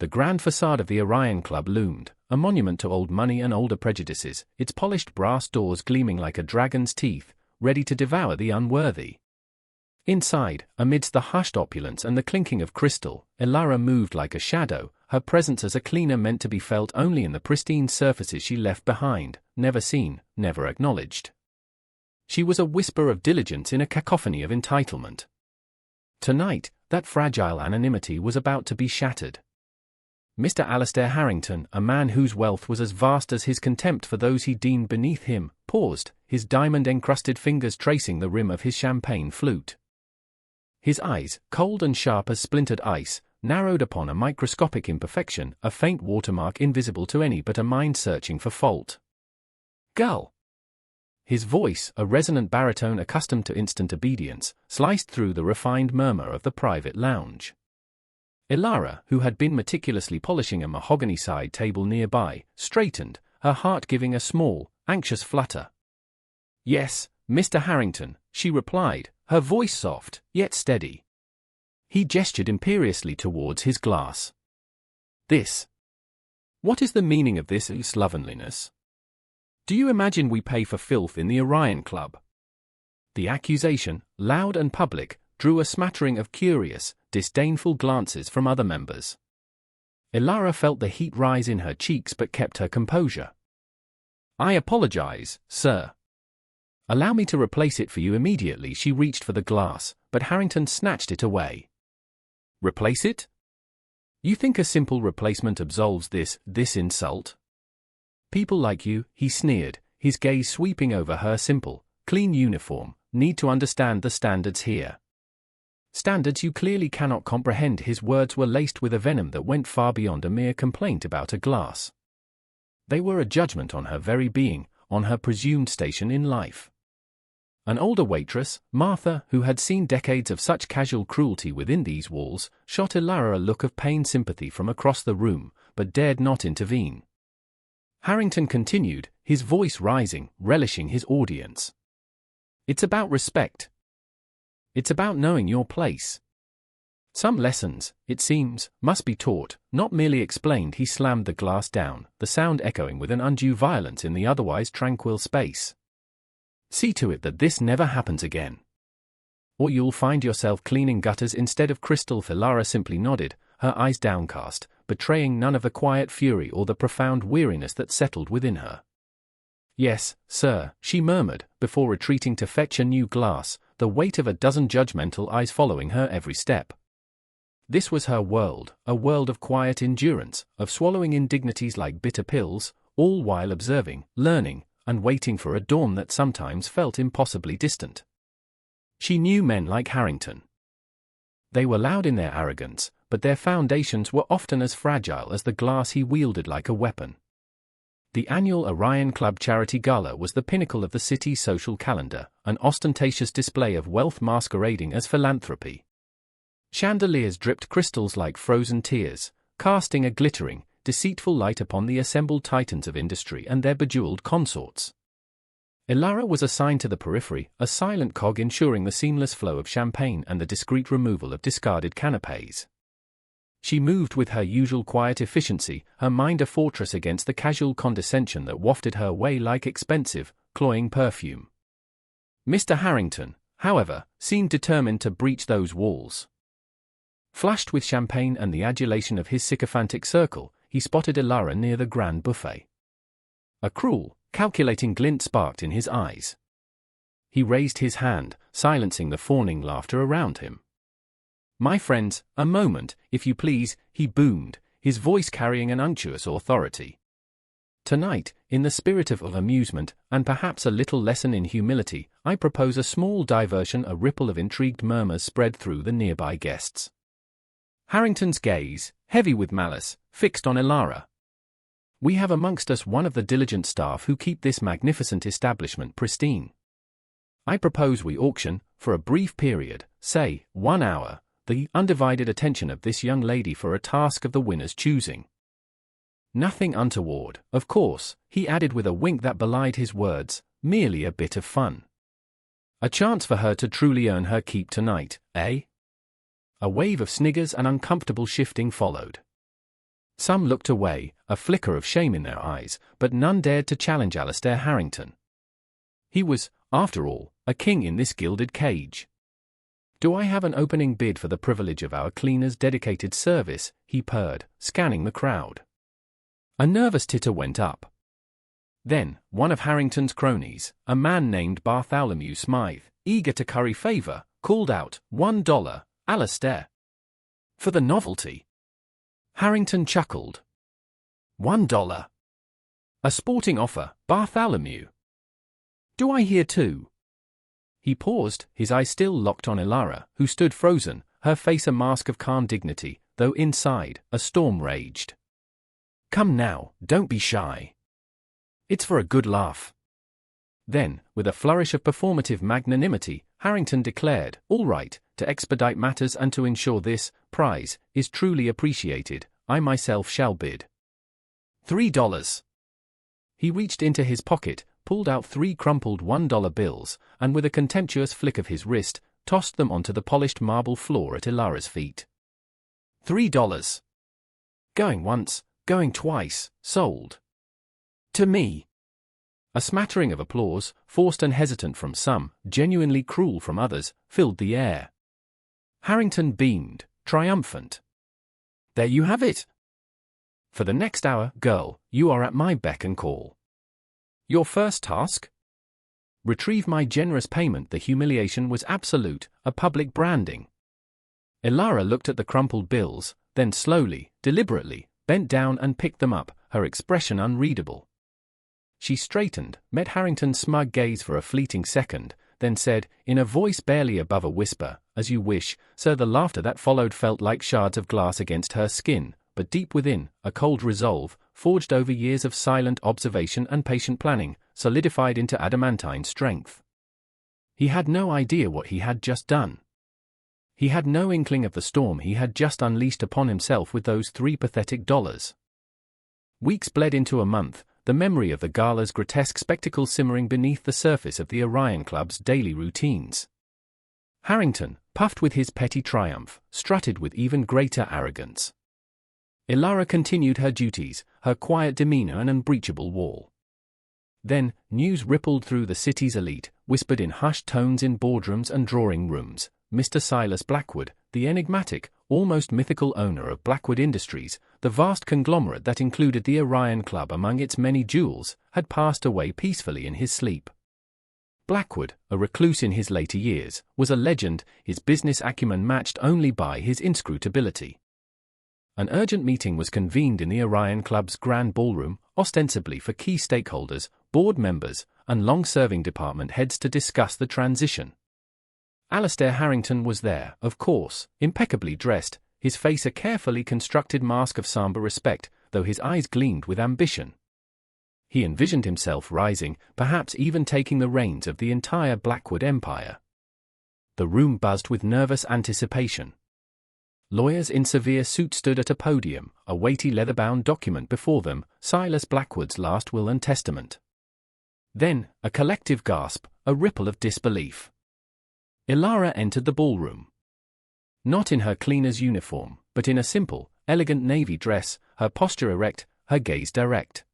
The grand facade of the Orion Club loomed, a monument to old money and older prejudices, its polished brass doors gleaming like a dragon's teeth, ready to devour the unworthy. Inside, amidst the hushed opulence and the clinking of crystal, Elara moved like a shadow, her presence as a cleaner meant to be felt only in the pristine surfaces she left behind, never seen, never acknowledged. She was a whisper of diligence in a cacophony of entitlement. Tonight, that fragile anonymity was about to be shattered. Mr. Alastair Harrington, a man whose wealth was as vast as his contempt for those he deemed beneath him, paused, his diamond-encrusted fingers tracing the rim of his champagne flute. His eyes, cold and sharp as splintered ice, narrowed upon a microscopic imperfection, a faint watermark invisible to any but a mind searching for fault. "Gull!" His voice, a resonant baritone accustomed to instant obedience, sliced through the refined murmur of the private lounge. Elara, who had been meticulously polishing a mahogany side table nearby, straightened, her heart giving a small, anxious flutter. "Yes, Mr. Harrington," she replied, her voice soft, yet steady. He gestured imperiously towards his glass. "This. What is the meaning of this slovenliness? Do you imagine we pay for filth in the Orion Club?" The accusation, loud and public, drew a smattering of curious, disdainful glances from other members. Elara felt the heat rise in her cheeks but kept her composure. "I apologize, sir. Allow me to replace it for you immediately." She reached for the glass, but Harrington snatched it away. "Replace it? You think a simple replacement absolves this insult? People like you," he sneered, his gaze sweeping over her simple, clean uniform, "need to understand the standards here. Standards you clearly cannot comprehend." His words were laced with a venom that went far beyond a mere complaint about a glass. They were a judgment on her very being, on her presumed station in life. An older waitress, Martha, who had seen decades of such casual cruelty within these walls, shot Elara a look of pained sympathy from across the room, but dared not intervene. Harrington continued, his voice rising, relishing his audience. "It's about respect. It's about knowing your place. Some lessons, it seems, must be taught, not merely explained." He slammed the glass down, the sound echoing with an undue violence in the otherwise tranquil space. "See to it that this never happens again, or you'll find yourself cleaning gutters instead of crystal." Elara simply nodded, her eyes downcast, betraying none of the quiet fury or the profound weariness that settled within her. "Yes, sir," she murmured, before retreating to fetch a new glass, the weight of a dozen judgmental eyes following her every step. This was her world, a world of quiet endurance, of swallowing indignities like bitter pills, all while observing, learning, and waiting for a dawn that sometimes felt impossibly distant. She knew men like Harrington. They were loud in their arrogance, but their foundations were often as fragile as the glass he wielded like a weapon. The annual Orion Club Charity Gala was the pinnacle of the city's social calendar, an ostentatious display of wealth masquerading as philanthropy. Chandeliers dripped crystals like frozen tears, casting a glittering, deceitful light upon the assembled titans of industry and their bejeweled consorts. Elara was assigned to the periphery, a silent cog ensuring the seamless flow of champagne and the discreet removal of discarded canapés. She moved with her usual quiet efficiency, her mind a fortress against the casual condescension that wafted her way like expensive, cloying perfume. Mr. Harrington, however, seemed determined to breach those walls. Flushed with champagne and the adulation of his sycophantic circle, he spotted Elara near the grand buffet. A cruel, calculating glint sparked in his eyes. He raised his hand, silencing the fawning laughter around him. "My friends, a moment, if you please," he boomed, his voice carrying an unctuous authority. "Tonight, in the spirit of amusement, and perhaps a little lesson in humility, I propose a small diversion." A ripple of intrigued murmurs spread through the nearby guests. Harrington's gaze, heavy with malice, fixed on Elara. "We have amongst us one of the diligent staff who keep this magnificent establishment pristine. I propose we auction, for a brief period, say, 1 hour, the undivided attention of this young lady for a task of the winner's choosing. Nothing untoward, of course," he added with a wink that belied his words, "merely a bit of fun. A chance for her to truly earn her keep tonight, eh?" A wave of sniggers and uncomfortable shifting followed. Some looked away, a flicker of shame in their eyes, but none dared to challenge Alastair Harrington. He was, after all, a king in this gilded cage. "Do I have an opening bid for the privilege of our cleaner's dedicated service?" he purred, scanning the crowd. A nervous titter went up. Then, one of Harrington's cronies, a man named Bartholomew Smythe, eager to curry favor, called out, $1, Alastair. For the novelty. Harrington chuckled. $1. A sporting offer, Bartholomew. Do I hear two? He paused, his eyes still locked on Ilara, who stood frozen, her face a mask of calm dignity, though inside, a storm raged. Come now, don't be shy. It's for a good laugh. Then, with a flourish of performative magnanimity, Harrington declared, all right, to expedite matters and to ensure this prize is truly appreciated, I myself shall bid $3. He reached into his pocket, pulled out 3 crumpled $1 bills, and with a contemptuous flick of his wrist, tossed them onto the polished marble floor at Ilara's feet. $3. Going once, going twice, sold. To me. A smattering of applause, forced and hesitant from some, genuinely cruel from others, filled the air. Harrington beamed, triumphant. There you have it. For the next hour, girl, you are at my beck and call. Your first task? Retrieve my generous payment. The humiliation was absolute, a public branding. Ilara looked at the crumpled bills, then slowly, deliberately, bent down and picked them up, her expression unreadable. She straightened, met Harrington's smug gaze for a fleeting second, then said, in a voice barely above a whisper, as you wish, sir. The laughter that followed felt like shards of glass against her skin, but deep within, a cold resolve, forged over years of silent observation and patient planning, solidified into adamantine strength. He had no idea what he had just done. He had no inkling of the storm he had just unleashed upon himself with those 3 pathetic dollars. Weeks bled into a month, the memory of the gala's grotesque spectacle simmering beneath the surface of the Orion Club's daily routines. Harrington, puffed with his petty triumph, strutted with even greater arrogance. Ilara continued her duties, her quiet demeanor an unbreachable wall. Then, news rippled through the city's elite, whispered in hushed tones in boardrooms and drawing rooms. Mr. Silas Blackwood, the enigmatic, almost mythical owner of Blackwood Industries, the vast conglomerate that included the Orion Club among its many jewels, had passed away peacefully in his sleep. Blackwood, a recluse in his later years, was a legend, his business acumen matched only by his inscrutability. An urgent meeting was convened in the Orion Club's grand ballroom, ostensibly for key stakeholders, board members, and long-serving department heads to discuss the transition. Alastair Harrington was there, of course, impeccably dressed, his face a carefully constructed mask of somber respect, though his eyes gleamed with ambition. He envisioned himself rising, perhaps even taking the reins of the entire Blackwood empire. The room buzzed with nervous anticipation. Lawyers in severe suits stood at a podium, a weighty leather-bound document before them, Silas Blackwood's last will and testament. Then, a collective gasp, a ripple of disbelief. Ilara entered the ballroom. Not in her cleaner's uniform, but in a simple, elegant navy dress, her posture erect, her gaze direct.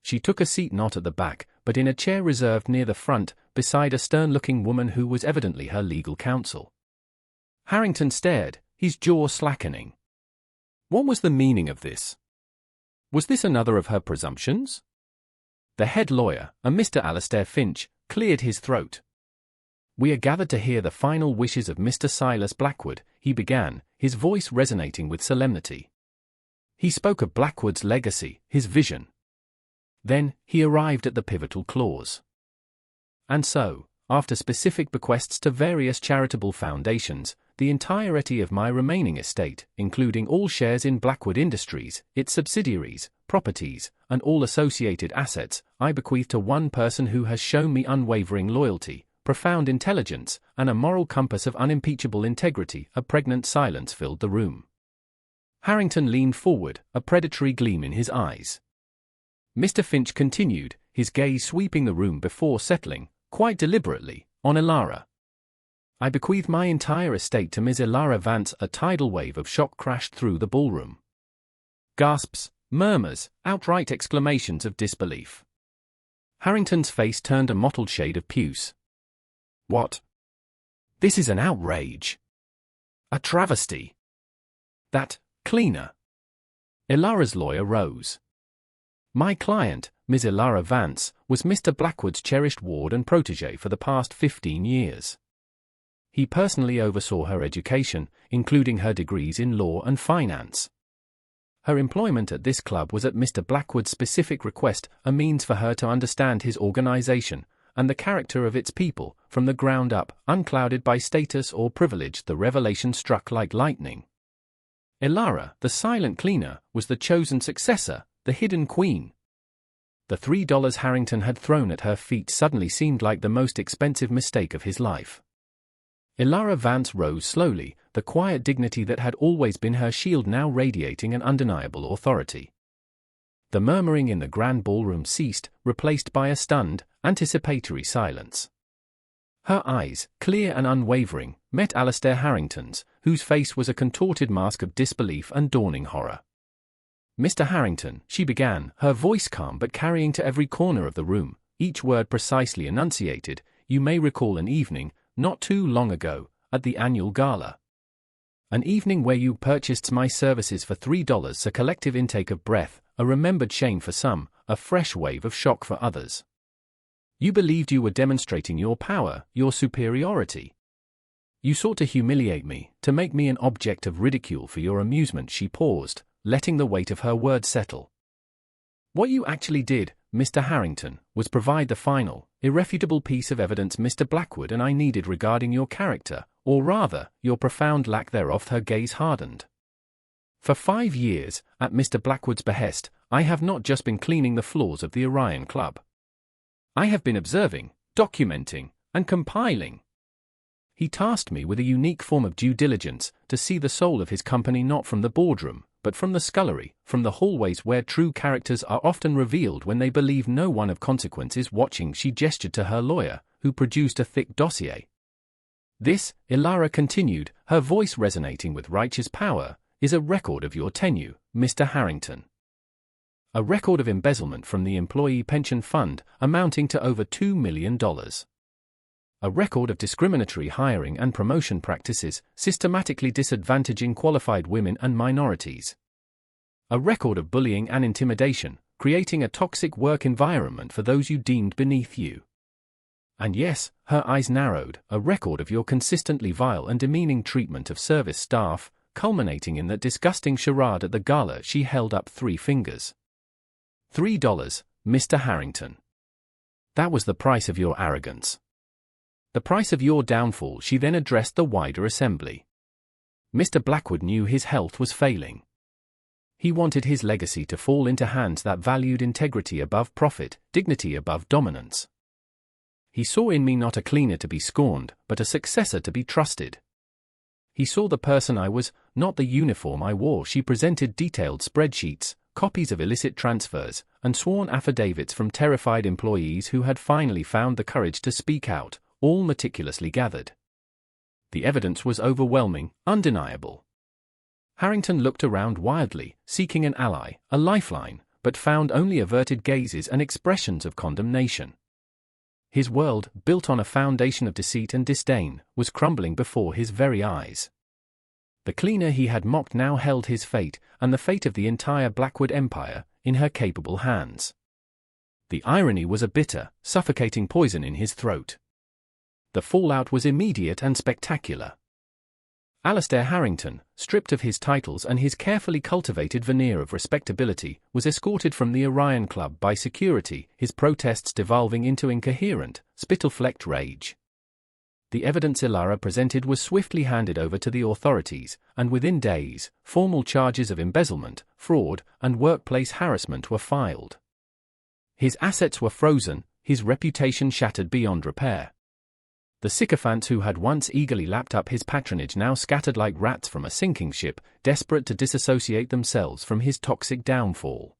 She took a seat not at the back, but in a chair reserved near the front, beside a stern-looking woman who was evidently her legal counsel. Harrington stared, his jaw slackening. What was the meaning of this? Was this another of her presumptions? The head lawyer, a Mr. Alastair Finch, cleared his throat. We are gathered to hear the final wishes of Mr. Silas Blackwood, he began, his voice resonating with solemnity. He spoke of Blackwood's legacy, his vision. Then, he arrived at the pivotal clause. And so, after specific bequests to various charitable foundations, the entirety of my remaining estate, including all shares in Blackwood Industries, its subsidiaries, properties, and all associated assets, I bequeath to one person who has shown me unwavering loyalty, profound intelligence, and a moral compass of unimpeachable integrity. A pregnant silence filled the room. Harrington leaned forward, a predatory gleam in his eyes. Mr. Finch continued, his gaze sweeping the room before settling, quite deliberately, on Ilara. I bequeath my entire estate to Ms. Ilara Vance. A tidal wave of shock crashed through the ballroom. gasps, murmurs, outright exclamations of disbelief. Harrington's face turned a mottled shade of puce. What? This is an outrage. A travesty. That cleaner. Ilara's lawyer rose. My client, Ms. Ilara Vance, was Mr. Blackwood's cherished ward and protégé for the past 15 years. He personally oversaw her education, including her degrees in law and finance. Her employment at this club was at Mr. Blackwood's specific request, a means for her to understand his organization and the character of its people from the ground up, unclouded by status or privilege. The revelation struck like lightning. Ilara, the silent cleaner, was the chosen successor, the hidden queen. The $3 Harrington had thrown at her feet suddenly seemed like the most expensive mistake of his life. Ilara Vance rose slowly, the quiet dignity that had always been her shield now radiating an undeniable authority. The murmuring in the grand ballroom ceased, replaced by a stunned, anticipatory silence. Her eyes, clear and unwavering, met Alastair Harrington's, whose face was a contorted mask of disbelief and dawning horror. Mr. Harrington, she began, her voice calm but carrying to every corner of the room, each word precisely enunciated, you may recall an evening, not too long ago, at the annual gala. An evening where you purchased my services for $3, a collective intake of breath, a remembered shame for some, a fresh wave of shock for others. You believed you were demonstrating your power, your superiority. You sought to humiliate me, to make me an object of ridicule for your amusement. She paused, letting the weight of her words settle. What you actually did, Mr. Harrington, was provide the final, irrefutable piece of evidence Mr. Blackwood and I needed regarding your character, or rather, your profound lack thereof. Her gaze hardened. For 5 years, at Mr. Blackwood's behest, I have not just been cleaning the floors of the Orion Club. I have been observing, documenting, and compiling. He tasked me with a unique form of due diligence, to see the soul of his company not from the boardroom, but from the scullery, from the hallways where true characters are often revealed when they believe no one of consequence is watching. She gestured to her lawyer, who produced a thick dossier. This, Ilara continued, her voice resonating with righteous power, is a record of your tenure, Mr. Harrington. A record of embezzlement from the Employee Pension Fund, amounting to over $2 million. A record of discriminatory hiring and promotion practices, systematically disadvantaging qualified women and minorities. A record of bullying and intimidation, creating a toxic work environment for those you deemed beneath you. And yes, her eyes narrowed, a record of your consistently vile and demeaning treatment of service staff, culminating in that disgusting charade at the gala. She held up 3 fingers. $3, Mr. Harrington. That was the price of your arrogance. The price of your downfall. She then addressed the wider assembly. Mr. Blackwood knew his health was failing. He wanted his legacy to fall into hands that valued integrity above profit, dignity above dominance. He saw in me not a cleaner to be scorned, but a successor to be trusted. He saw the person I was, not the uniform I wore. She presented detailed spreadsheets, copies of illicit transfers, and sworn affidavits from terrified employees who had finally found the courage to speak out, all meticulously gathered. The evidence was overwhelming, undeniable. Harrington looked around wildly, seeking an ally, a lifeline, but found only averted gazes and expressions of condemnation. His world, built on a foundation of deceit and disdain, was crumbling before his very eyes. The cleaner he had mocked now held his fate, and the fate of the entire Blackwood empire, in her capable hands. The irony was a bitter, suffocating poison in his throat. The fallout was immediate and spectacular. Alastair Harrington, stripped of his titles and his carefully cultivated veneer of respectability, was escorted from the Orion Club by security, his protests devolving into incoherent, spittle-flecked rage. The evidence Ilara presented was swiftly handed over to the authorities, and within days, formal charges of embezzlement, fraud, and workplace harassment were filed. His assets were frozen, his reputation shattered beyond repair. The sycophants who had once eagerly lapped up his patronage now scattered like rats from a sinking ship, desperate to disassociate themselves from his toxic downfall.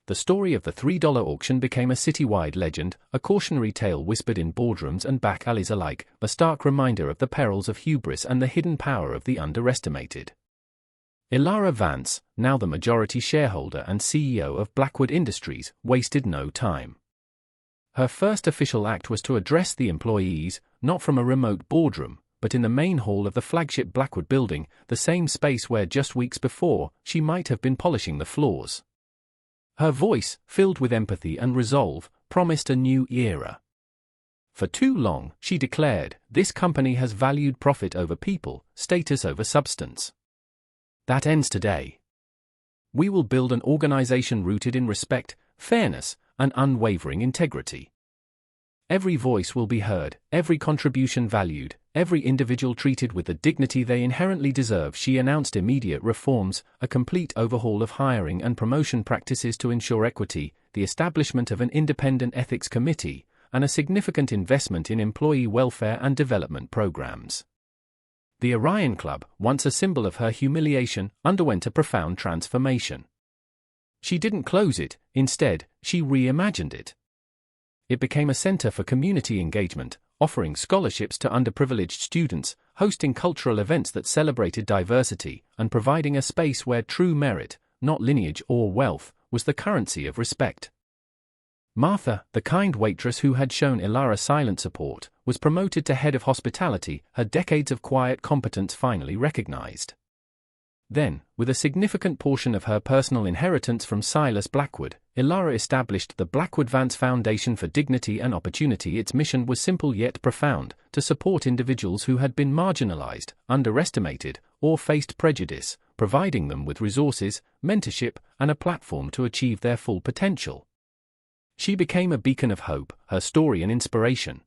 The story of the $3 auction became a citywide legend, a cautionary tale whispered in boardrooms and back alleys alike, a stark reminder of the perils of hubris and the hidden power of the underestimated. Ilara Vance, now the majority shareholder and CEO of BlackWest Industries, wasted no time. Her first official act was to address the employees, not from a remote boardroom, but in the main hall of the flagship BlackWest building, the same space where just weeks before, she might have been polishing the floors. Her voice, filled with empathy and resolve, promised a new era. For too long, she declared, this company has valued profit over people, status over substance. That ends today. We will build an organization rooted in respect, fairness, and unwavering integrity. Every voice will be heard, every contribution valued, every individual treated with the dignity they inherently deserve. She announced immediate reforms, a complete overhaul of hiring and promotion practices to ensure equity, the establishment of an independent ethics committee, and a significant investment in employee welfare and development programs. The Orion Club, once a symbol of her humiliation, underwent a profound transformation. She didn't close it, instead, she reimagined it. It became a center for community engagement, offering scholarships to underprivileged students, hosting cultural events that celebrated diversity, and providing a space where true merit, not lineage or wealth, was the currency of respect. Martha, the kind waitress who had shown Ilara silent support, was promoted to head of hospitality, her decades of quiet competence finally recognized. Then, with a significant portion of her personal inheritance from Silas BlackWest, Ilara established the BlackWest Vance Foundation for Dignity and Opportunity. Its mission was simple yet profound, to support individuals who had been marginalized, underestimated, or faced prejudice, providing them with resources, mentorship, and a platform to achieve their full potential. She became a beacon of hope, her story an inspiration.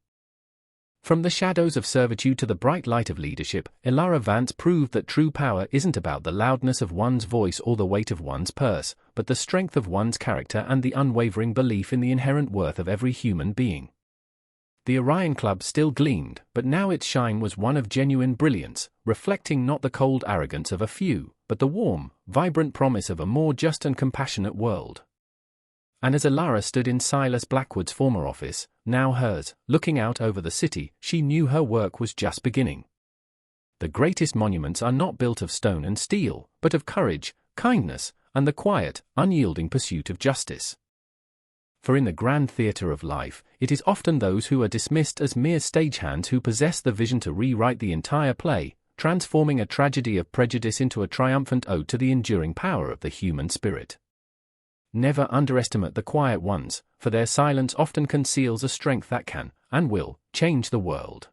From the shadows of servitude to the bright light of leadership, Ilara Vance proved that true power isn't about the loudness of one's voice or the weight of one's purse, but the strength of one's character and the unwavering belief in the inherent worth of every human being. The Orion Club still gleamed, but now its shine was one of genuine brilliance, reflecting not the cold arrogance of a few, but the warm, vibrant promise of a more just and compassionate world. And as Ilara stood in Silas BlackWest's former office, now hers, looking out over the city, she knew her work was just beginning. The greatest monuments are not built of stone and steel, but of courage, kindness, and the quiet, unyielding pursuit of justice. For in the grand theatre of life, it is often those who are dismissed as mere stagehands who possess the vision to rewrite the entire play, transforming a tragedy of prejudice into a triumphant ode to the enduring power of the human spirit. Never underestimate the quiet ones, for their silence often conceals a strength that can, and will, change the world.